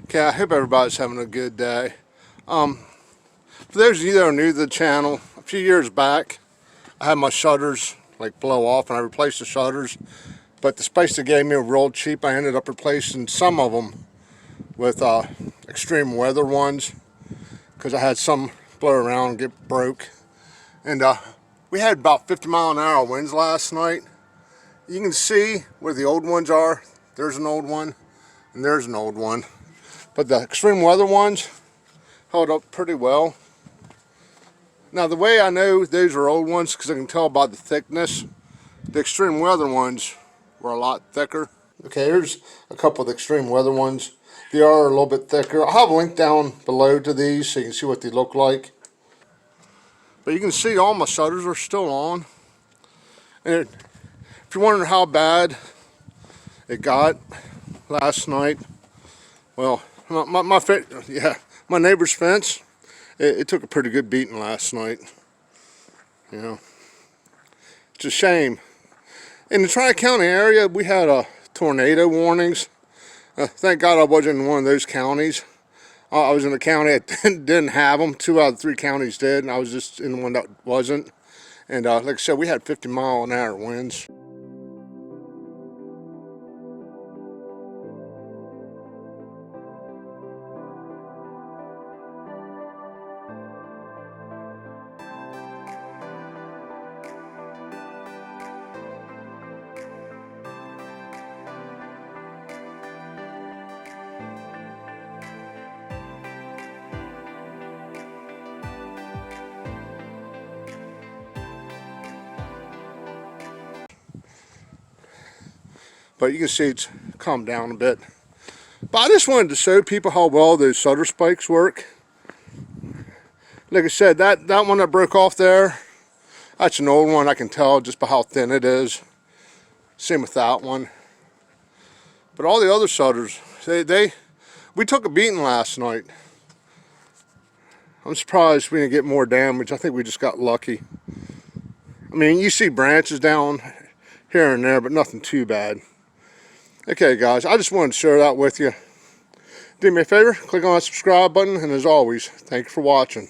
Okay, I hope everybody's having a good day. For those of you that are new to the channel, a few years back, I had my shutters like blow off and I replaced the shutters. But the space they gave me were real cheap. I ended up replacing some of them with extreme weather ones because I had some blow around and get broke. And we had about 50-mile-an-hour winds last night. You can see where the old ones are. There's an old one and there's an old one. But the extreme weather ones held up pretty well. Now the way I know those are old ones, because I can tell by the thickness, the extreme weather ones were a lot thicker. Okay, here's a couple of the extreme weather ones. They are a little bit thicker. I'll have a link down below to these so you can see what they look like. But you can see all my shutters are still on. And if you're wondering how bad it got last night, well, my neighbor's fence, it took a pretty good beating last night. You know, it's a shame. In the Tri-County area, we had tornado warnings. Thank God I wasn't in one of those counties. I was in a county that didn't have them. 2 out of 3 counties did, and I was just in the one that wasn't. And like I said, we had 50-mile-an-hour winds. But you can see it's calmed down a bit. But I just wanted to show people how well those shutter spikes work. Like I said, that one that broke off there, that's an old one. I can tell just by how thin it is. Same with that one. But all the other shutters, we took a beating last night. I'm surprised we didn't get more damage. I think we just got lucky. I mean, you see branches down here and there, but nothing too bad. Okay guys, I just wanted to share that with you. Do me a favor, click on that subscribe button, and as always, thank you for watching.